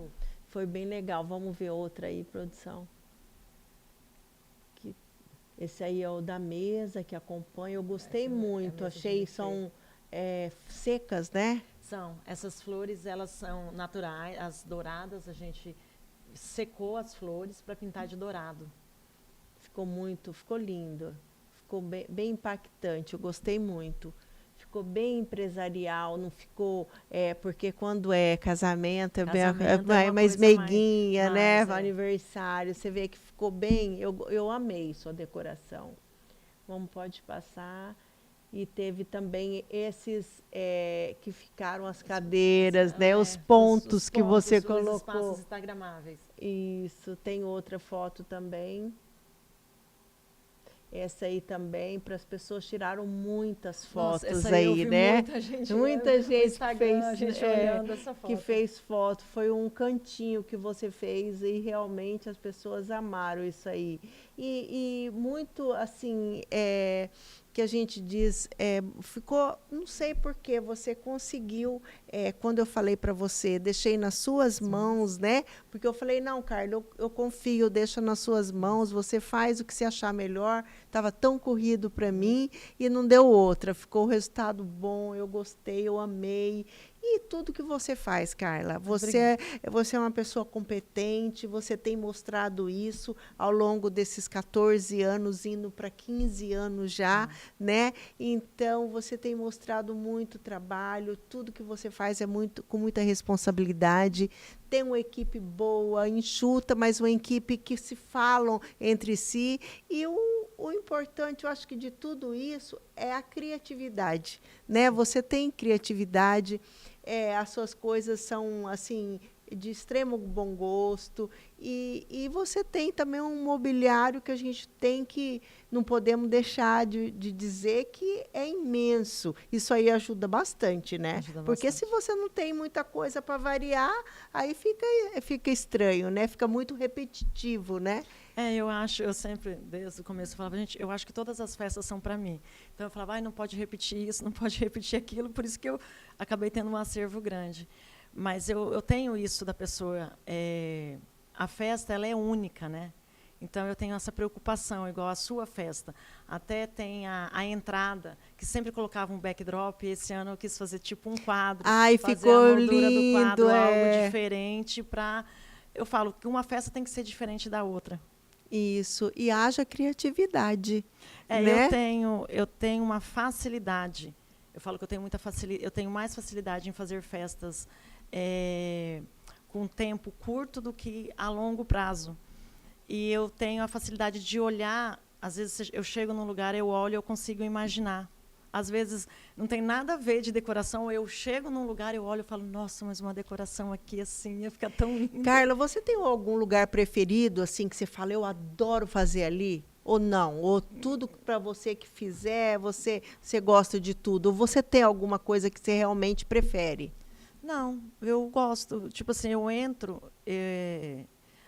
Foi bem legal. Vamos ver outra aí, produção. Esse aí é o da mesa que acompanha. Eu gostei muito. Achei são secas, né? São. Essas flores, elas são naturais. As douradas, a gente secou as flores para pintar de dourado. Ficou lindo. Ficou bem impactante. Eu gostei muito. Ficou bem empresarial, não ficou... porque quando é casamento, é mais meiguinha, né? Aniversário, você vê que ficou bem... Eu amei sua decoração. Pode passar. E teve também esses que ficaram as cadeiras, né? Os pontos que você colocou. Os espaços instagramáveis. Isso. Tem outra foto também. Essa aí também, para as pessoas tiraram muitas fotos aí, né? Muita gente que fez foto. Foi um cantinho que você fez e realmente as pessoas amaram isso aí. E muito assim, que a gente diz, ficou, não sei porquê, você conseguiu, quando eu falei para você, deixei nas suas mãos, né? Porque eu falei, não, Carla, eu confio, deixa nas suas mãos, você faz o que você achar melhor. Estava tão corrido para mim e não deu outra. Ficou o resultado bom, eu gostei, eu amei. E tudo que você faz, Carla, você é uma pessoa competente, você tem mostrado isso ao longo desses 14 anos, indo para 15 anos já, né? Então, você tem mostrado muito trabalho, tudo que você faz é com muita responsabilidade. Tem uma equipe boa, enxuta, mas uma equipe que se falam entre si. E o importante, eu acho que de tudo isso é a criatividade, né? Você tem criatividade, as suas coisas são assim de extremo bom gosto e você tem também um mobiliário que a gente tem que não podemos deixar de dizer que é imenso. Isso aí ajuda bastante, né? Porque se você não tem muita coisa para variar, aí fica estranho, né? Fica muito repetitivo, né? Eu sempre, desde o começo, eu falava, gente, eu acho que todas as festas são para mim. Então, eu falava, não pode repetir isso, não pode repetir aquilo, por isso que eu acabei tendo um acervo grande. Mas eu tenho isso da pessoa, a festa ela é única, né? Então, eu tenho essa preocupação, igual a sua festa. Até tem a entrada, que sempre colocava um backdrop, e esse ano eu quis fazer tipo um quadro. Ai, fazer ficou a moldura lindo, do quadro, algo diferente para... Eu falo que uma festa tem que ser diferente da outra. Isso, e haja criatividade. Né? Eu tenho uma facilidade. Eu falo que eu tenho eu tenho mais facilidade em fazer festas com tempo curto do que a longo prazo. E eu tenho a facilidade de olhar, às vezes eu chego num lugar, eu olho, eu consigo imaginar. Às vezes não tem nada a ver de decoração, eu chego num lugar, eu olho e falo, nossa, mas uma decoração aqui assim, ia ficar tão linda. Carla, você tem algum lugar preferido, assim, que você fala, eu adoro fazer ali? Ou não? Ou tudo para você que fizer, você gosta de tudo? Ou você tem alguma coisa que você realmente prefere? Não, eu gosto. Tipo assim, eu entro,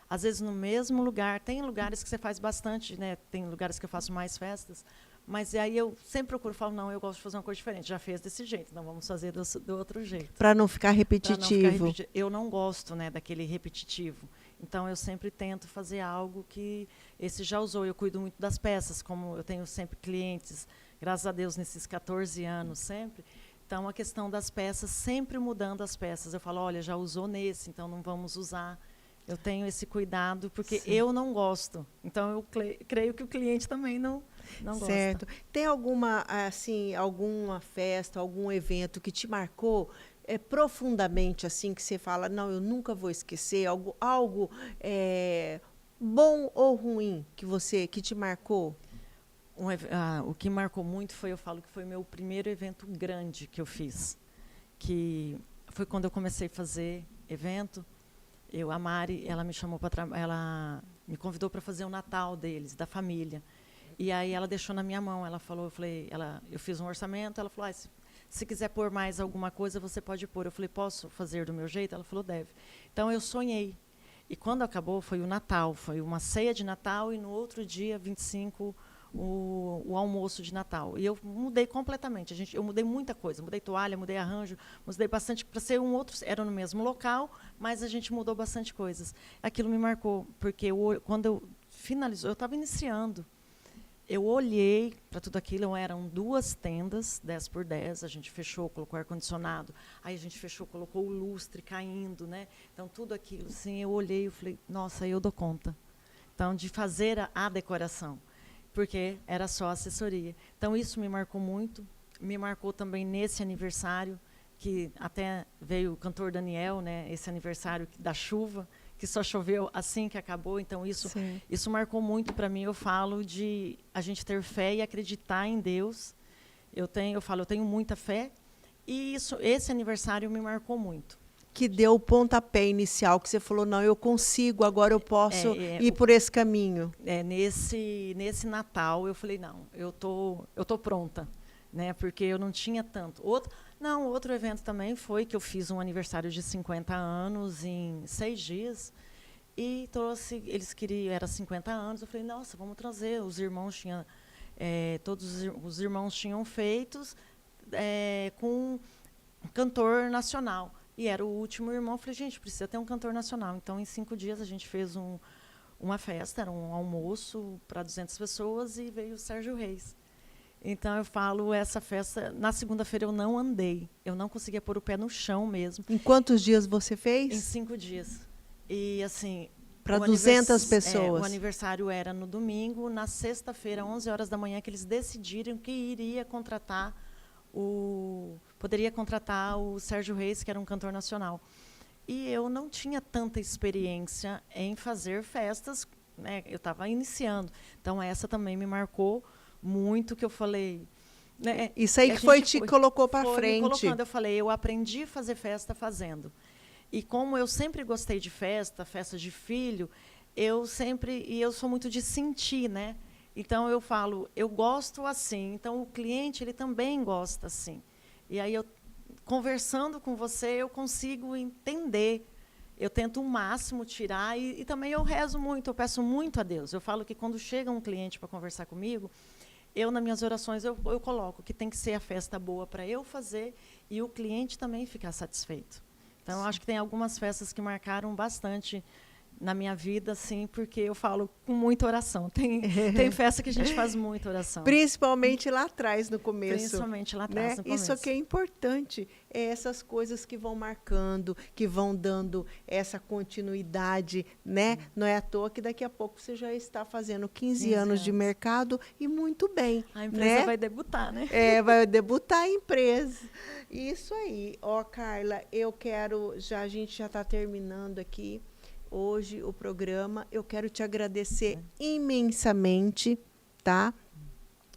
às vezes no mesmo lugar. Tem lugares que você faz bastante, né? Tem lugares que eu faço mais festas. Mas aí eu sempre procuro, falo, não, eu gosto de fazer uma coisa diferente. Já fez desse jeito, não vamos fazer do outro jeito. Para não ficar repetitivo. Eu não gosto, né, daquele repetitivo. Então, eu sempre tento fazer algo que esse já usou. Eu cuido muito das peças, como eu tenho sempre clientes, graças a Deus, nesses 14 anos sempre. Então, a questão das peças, sempre mudando as peças. Eu falo, olha, já usou nesse, então não vamos usar. Eu tenho esse cuidado, porque eu não gosto. Então, eu creio que o cliente também não certo. gosta. Tem alguma festa, algum evento que te marcou profundamente, assim, que você fala, não, eu nunca vou esquecer, algo bom ou ruim que te marcou? O que marcou muito eu falo que foi meu primeiro evento grande que eu fiz, que foi quando eu comecei a fazer evento. A Mari, ela me chamou ela me convidou para fazer o Natal deles, da família. E aí ela deixou na minha mão, ela falou, eu fiz um orçamento, ela falou, se quiser pôr mais alguma coisa, você pode pôr. Eu falei, posso fazer do meu jeito? Ela falou, deve. Então eu sonhei. E quando acabou, foi o Natal, foi uma ceia de Natal e no outro dia, 25, o almoço de Natal. E eu mudei completamente. Eu mudei muita coisa. Mudei toalha, mudei arranjo, mudei bastante para ser um outro. Era no mesmo local, mas a gente mudou bastante coisas. Aquilo me marcou, porque quando eu finalizou, eu estava iniciando. Eu olhei para tudo aquilo, eram 2 tendas, 10 por 10, a gente fechou, colocou ar-condicionado, aí a gente fechou, colocou o lustre caindo, né? Então, tudo aquilo, assim, eu olhei e falei, nossa, eu dou conta. Então, de fazer a decoração, porque era só assessoria. Então, isso me marcou muito, me marcou também nesse aniversário, que até veio o cantor Daniel, né? Esse aniversário da chuva, que só choveu assim que acabou. Então, isso marcou muito para mim. Eu falo de a gente ter fé e acreditar em Deus. Eu tenho muita fé. E esse aniversário me marcou muito. Que deu o pontapé inicial, que você falou, não, eu consigo, agora eu posso ir por esse caminho. Nesse Natal, eu falei, não, eu tô pronta. Né, porque eu não tinha tanto. Outro evento também foi que eu fiz um aniversário de 50 anos em 6 dias e trouxe, eles queriam, era 50 anos, eu falei, nossa, vamos trazer, os irmãos tinham, todos os irmãos tinham feitos com um cantor nacional, e era o último irmão, eu falei, gente, precisa ter um cantor nacional. Então, em 5 dias, a gente fez uma festa, era um almoço para 200 pessoas e veio o Sérgio Reis. Então, eu falo, essa festa, na segunda-feira eu não andei. Eu não conseguia pôr o pé no chão mesmo. Em quantos dias você fez? Em 5 dias. E, assim... Para 200 pessoas. O aniversário era no domingo. Na sexta-feira, 11 horas da manhã, que eles decidiram que poderia contratar o Sérgio Reis, que era um cantor nacional. E eu não tinha tanta experiência em fazer festas né, eu estava iniciando. Então, essa também me marcou muito, que eu falei... Né, isso aí que te colocou para frente. Me colocando, eu falei, eu aprendi a fazer festa fazendo. E como eu sempre gostei de festa de filho, eu sou muito de sentir, né? Então, eu falo, eu gosto assim. Então, o cliente, ele também gosta assim. E aí, conversando com você, eu consigo entender. Eu tento o máximo tirar e também eu rezo muito, eu peço muito a Deus. Eu falo que quando chega um cliente para conversar comigo, nas minhas orações, eu coloco que tem que ser a festa boa para eu fazer e o cliente também ficar satisfeito. Então, eu acho que tem algumas festas que marcaram bastante na minha vida, assim, porque eu falo com muita oração. Tem festa que a gente faz muita oração. Principalmente lá atrás, no começo. Principalmente lá atrás, né? no começo. Isso aqui é importante. É essas coisas que vão marcando, que vão dando essa continuidade, né? Não é à toa que daqui a pouco você já está fazendo 15 anos de mercado e muito bem. A empresa, né? Vai debutar, né? Vai debutar a empresa. Isso aí. Ó, Carla, a gente já está terminando aqui. Hoje o programa, eu quero te agradecer imensamente, tá?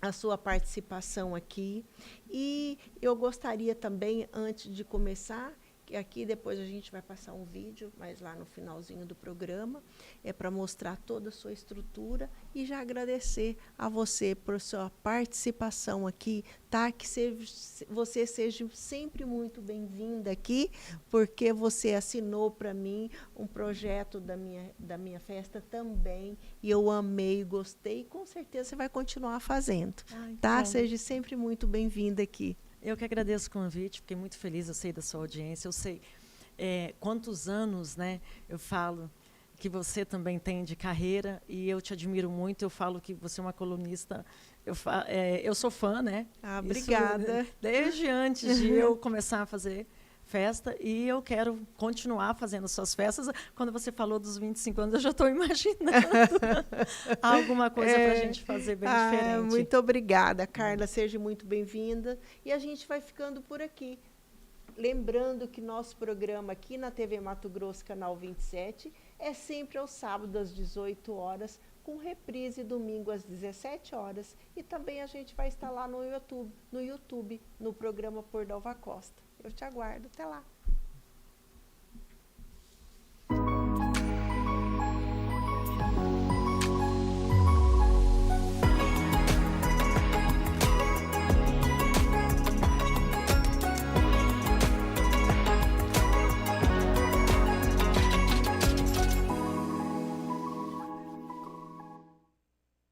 A sua participação aqui. E eu gostaria também, antes de começar, que aqui depois a gente vai passar um vídeo, mas lá no finalzinho do programa, é para mostrar toda a sua estrutura e já agradecer a você por sua participação aqui, tá? Que você seja sempre muito bem-vinda aqui, porque você assinou para mim um projeto da minha festa também, e eu amei, gostei, e com certeza você vai continuar fazendo, tá? Seja sempre muito bem-vinda aqui. Eu que agradeço o convite, fiquei muito feliz, eu sei da sua audiência, eu sei quantos anos, né, eu falo que você também tem de carreira, e eu te admiro muito, eu falo que você é uma colunista, eu sou fã, né? Obrigada. Isso, desde antes de eu começar a fazer festa, e eu quero continuar fazendo suas festas. Quando você falou dos 25 anos, eu já estou imaginando alguma coisa para a gente fazer bem diferente. Muito obrigada, Carla. Seja muito bem-vinda. E a gente vai ficando por aqui. Lembrando que nosso programa aqui na TV Mato Grosso, canal 27, é sempre aos sábados, às 18 horas, com reprise domingo às 17 horas. E também a gente vai estar lá no YouTube, no programa Por Dalva Costa. Eu te aguardo. Até lá.